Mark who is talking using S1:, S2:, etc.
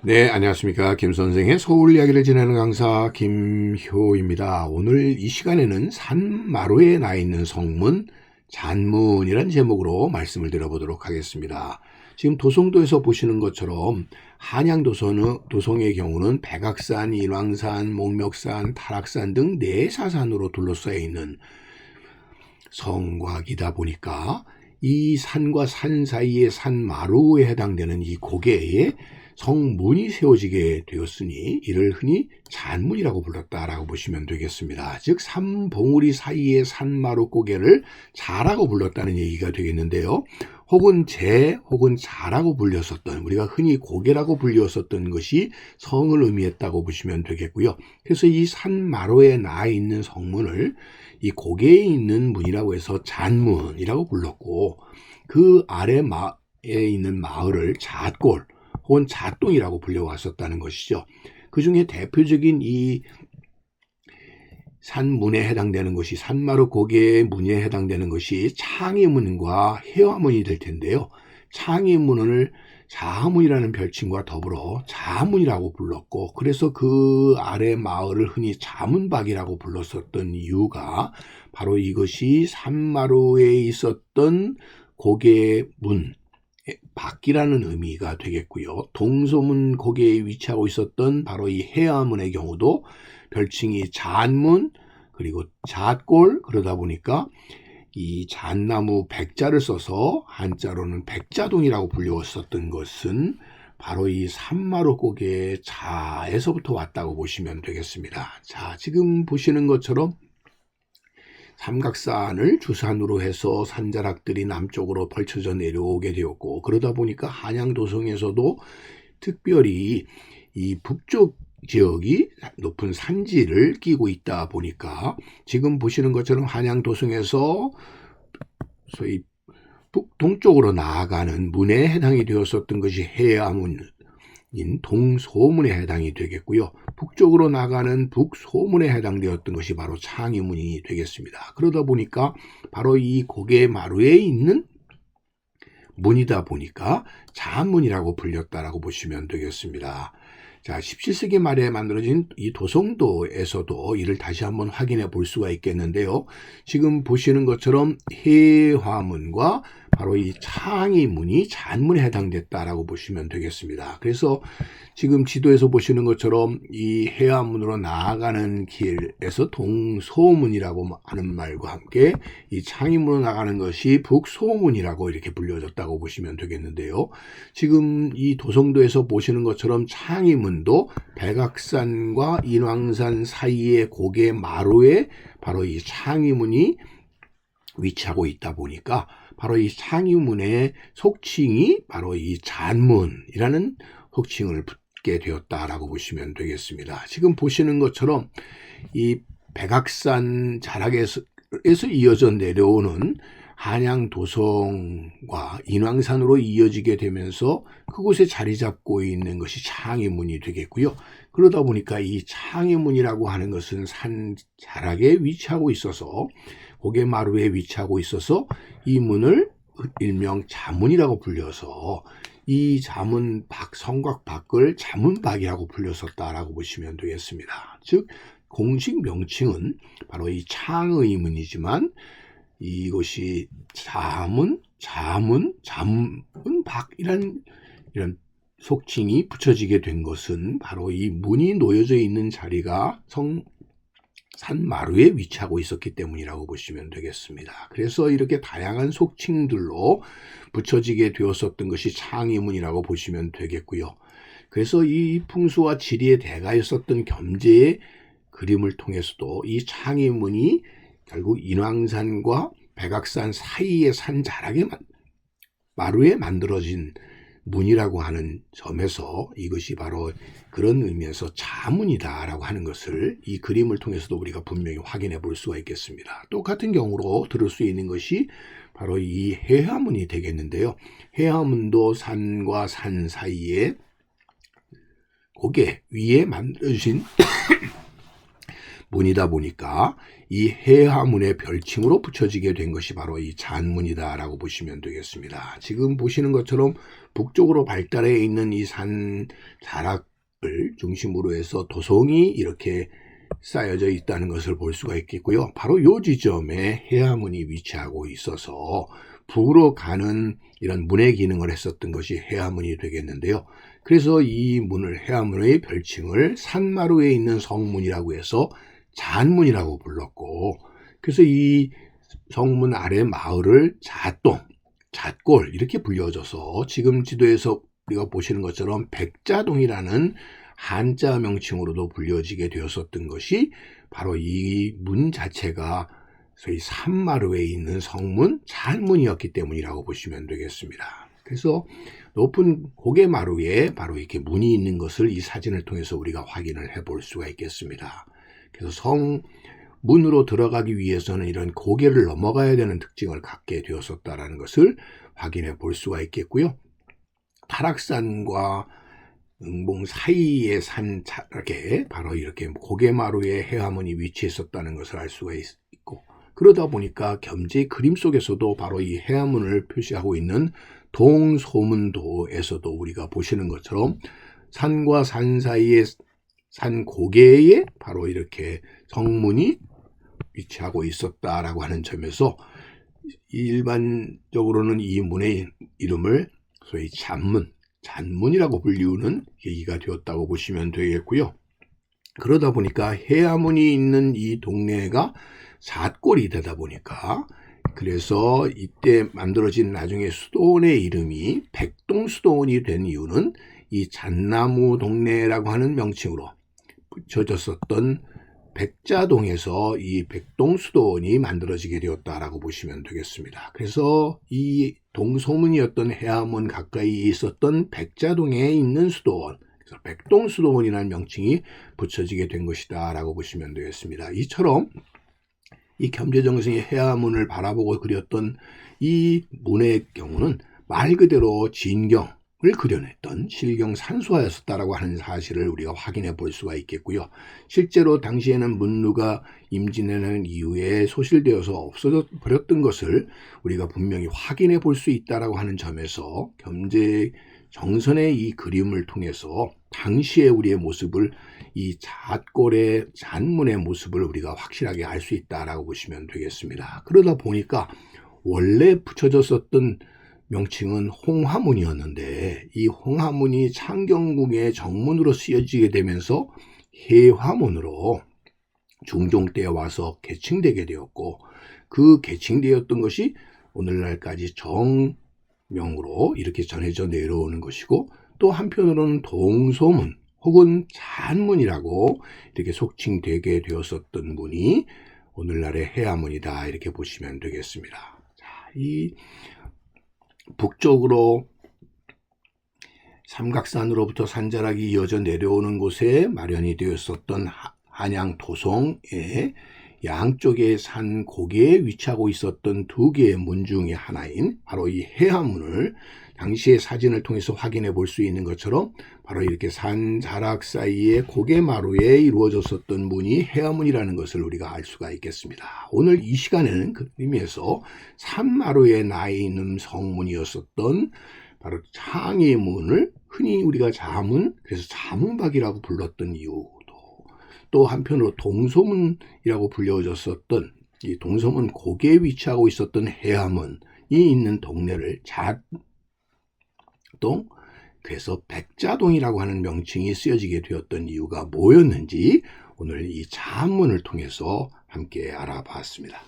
S1: 네, 안녕하십니까. 김 선생의 서울 이야기를 지내는 강사 김효입니다. 오늘 이 시간에는 산마루에 나 있는 성문, 잔문이란 제목으로 말씀을 드려보도록 하겠습니다. 지금 도송도에서 보시는 것처럼 한양 도성의 경우는 백악산, 인왕산, 목멱산, 타락산 등 네 사산으로 둘러싸여 있는 성곽이다 보니까 이 산과 산 사이의 산마루에 해당되는 이 고개에 성문이 세워지게 되었으니 이를 흔히 잔문이라고 불렀다라고 보시면 되겠습니다. 즉 삼봉우리 사이의 산마루 고개를 자라고 불렀다는 얘기가 되겠는데요. 혹은 혹은 자라고 불렸었던, 우리가 흔히 고개라고 불렸었던 것이 성을 의미했다고 보시면 되겠고요. 그래서 이 산마루에 나 있는 성문을 이 고개에 있는 문이라고 해서 잔문이라고 불렀고, 그 아래에 있는 마을을 잣골 혹은 잣동이라고 불려왔었다는 것이죠. 그 중에 대표적인 이 산문에 해당되는 것이, 산마루 고개의 문에 해당되는 것이 창의문과 해화문이 될 텐데요. 창의문을 자문이라는 별칭과 더불어 자문이라고 불렀고, 그래서 그 아래 마을을 흔히 자문박이라고 불렀었던 이유가 바로 이것이 산마루에 있었던 고개의 문, 밖이라는 의미가 되겠고요. 동소문 고개에 위치하고 있었던 바로 이 해화문의 경우도 별칭이 잔문 그리고 잣골, 그러다 보니까 이 잣나무 백자를 써서 한자로는 백자동이라고 불렸었던 것은 바로 이 산마루 고개의 자에서부터 왔다고 보시면 되겠습니다. 자, 지금 보시는 것처럼 삼각산을 주산으로 해서 산자락들이 남쪽으로 펼쳐져 내려오게 되었고, 그러다 보니까 한양 도성에서도 특별히 이 북쪽 지역이 높은 산지를 끼고 있다 보니까 지금 보시는 것처럼 한양 도성에서 소위 북동쪽으로 나아가는 문에 해당이 되었었던 것이 해화문, 동소문에 해당이 되겠고요. 북쪽으로 나가는 북소문에 해당되었던 것이 바로 창의문이 되겠습니다. 그러다 보니까 바로 이 고개마루에 있는 문이다 보니까 자문이라고 불렸다라고 보시면 되겠습니다. 자, 17세기 말에 만들어진 이 도성도에서도 이를 다시 한번 확인해 볼 수가 있겠는데요. 지금 보시는 것처럼 해화문과 바로 이 창의문이 잔문에 해당됐다라고 보시면 되겠습니다. 그래서 지금 지도에서 보시는 것처럼 이 해화문으로 나아가는 길에서 동소문이라고 하는 말과 함께 이 창의문으로 나가는 것이 북소문이라고 이렇게 불려졌다고 보시면 되겠는데요. 지금 이 도성도에서 보시는 것처럼 창의문도 백악산과 인왕산 사이의 고개 마루에 바로 이 창의문이 위치하고 있다 보니까 바로 이 창의문의 속칭이 바로 이 잔문이라는 속칭을 붙게 되었다라고 보시면 되겠습니다. 지금 보시는 것처럼 이 백악산 자락에서 이어져 내려오는 한양 도성과 인왕산으로 이어지게 되면서 그곳에 자리 잡고 있는 것이 창의문이 되겠고요. 그러다 보니까 이 창의문이라고 하는 것은 산 자락에 위치하고 있어서, 고개마루에 위치하고 있어서 이 문을 일명 자문이라고 불려서 이 자문 밖, 성곽 밖을 자문박이라고 불렸었다라고 보시면 되겠습니다. 즉 공식 명칭은 바로 이 창의문이지만 이것이 자문박 이런 속칭이 붙여지게 된 것은 바로 이 문이 놓여져 있는 자리가 산마루에 위치하고 있었기 때문이라고 보시면 되겠습니다. 그래서 이렇게 다양한 속칭들로 붙여지게 되었었던 것이 창의문이라고 보시면 되겠고요. 그래서 이 풍수와 지리의 대가였었던 겸재의 그림을 통해서도 이 창의문이 결국 인왕산과 백악산 사이의 산 자락에 마루에 만들어진 문이라고 하는 점에서 이것이 바로 그런 의미에서 자문이다라고 하는 것을 이 그림을 통해서도 우리가 분명히 확인해 볼 수가 있겠습니다. 똑같은 경우로 들을 수 있는 것이 바로 이 해화문이 되겠는데요. 해화문도 산과 산 사이에 고개 위에 만들어진 문이다 보니까 이 해화문의 별칭으로 붙여지게 된 것이 바로 이 잔문이다라고 보시면 되겠습니다. 지금 보시는 것처럼 북쪽으로 발달해 있는 이 산 자락을 중심으로 해서 도성이 이렇게 쌓여져 있다는 것을 볼 수가 있겠고요. 바로 이 지점에 해화문이 위치하고 있어서 북으로 가는 이런 문의 기능을 했었던 것이 해화문이 되겠는데요. 그래서 이 문을, 해화문의 별칭을 산마루에 있는 성문이라고 해서 잔문이라고 불렀고, 그래서 이 성문 아래 마을을 잣동, 잣골 이렇게 불려져서 지금 지도에서 우리가 보시는 것처럼 백자동이라는 한자 명칭으로도 불려지게 되었었던 것이 바로 이 문 자체가 소위 산마루에 있는 성문 잔문이었기 때문이라고 보시면 되겠습니다. 그래서 높은 고개마루에 바로 이렇게 문이 있는 것을 이 사진을 통해서 우리가 확인을 해볼 수가 있겠습니다. 그래서 성문으로 들어가기 위해서는 이런 고개를 넘어가야 되는 특징을 갖게 되었었다는 것을 확인해 볼 수가 있겠고요. 타락산과 응봉 사이의 산 자락에 바로 이렇게 고개마루에 해화문이 위치했었다는 것을 알 수가 있고, 그러다 보니까 겸재 그림 속에서도 바로 이 해화문을 표시하고 있는 동소문도에서도 우리가 보시는 것처럼 산과 산 사이의 산 고개에 바로 이렇게 성문이 위치하고 있었다라고 하는 점에서 일반적으로는 이 문의 이름을 소위 잔문이라고 불리우는 계기가 되었다고 보시면 되겠고요. 그러다 보니까 해화문이 있는 이 동네가 잣골이 되다 보니까, 그래서 이때 만들어진 나중에 수도원의 이름이 백동수도원이 된 이유는 이 잣나무 동네라고 하는 명칭으로 붙여졌었던 백자동에서 이 백동수도원이 만들어지게 되었다라고 보시면 되겠습니다. 그래서 이 동소문이었던 해화문 가까이 있었던 백자동에 있는 수도원, 그래서 백동수도원이라는 명칭이 붙여지게 된 것이다 라고 보시면 되겠습니다. 이처럼 이 겸재정승이 해화문을 바라보고 그렸던 이 문의 경우는 말 그대로 진경을 그려냈던 실경산수화였었다라고 하는 사실을 우리가 확인해 볼 수가 있겠고요. 실제로 당시에는 문루가 임진왜란 이후에 소실되어서 없어져 버렸던 것을 우리가 분명히 확인해 볼 수 있다라고 하는 점에서 겸재정선의 이 그림을 통해서 당시의 우리의 모습을, 이 잣골의 잔문의 모습을 우리가 확실하게 알 수 있다라고 보시면 되겠습니다. 그러다 보니까 원래 붙여졌었던 명칭은 홍화문이었는데 이 홍화문이 창경궁의 정문으로 쓰여지게 되면서 해화문으로 중종 때 와서 개칭되게 되었고, 그 개칭되었던 것이 오늘날까지 정명으로 이렇게 전해져 내려오는 것이고, 또 한편으로는 동소문 혹은 잔문이라고 이렇게 속칭되게 되었었던 문이 오늘날의 해화문이다 이렇게 보시면 되겠습니다. 자, 이 북쪽으로 삼각산으로부터 산자락이 이어져 내려오는 곳에 마련이 되었었던 한양 도성의 양쪽의 산 고개에 위치하고 있었던 두 개의 문 중의 하나인 바로 이 해화문을 당시의 사진을 통해서 확인해 볼 수 있는 것처럼 바로 이렇게 산 자락 사이에 고개마루에 이루어졌었던 문이 해화문이라는 것을 우리가 알 수가 있겠습니다. 오늘 이 시간에는 그 의미에서 산마루에 나 있는 성문이었었던 바로 창의문을 흔히 우리가 자문, 그래서 자문박이라고 불렀던 이유도, 또 한편으로 동소문이라고 불려졌었던 이 동소문 고개에 위치하고 있었던 해화문이 있는 동네를 잣동, 그래서 백자동이라고 하는 명칭이 쓰여지게 되었던 이유가 뭐였는지 오늘 이 자문을 통해서 함께 알아봤습니다.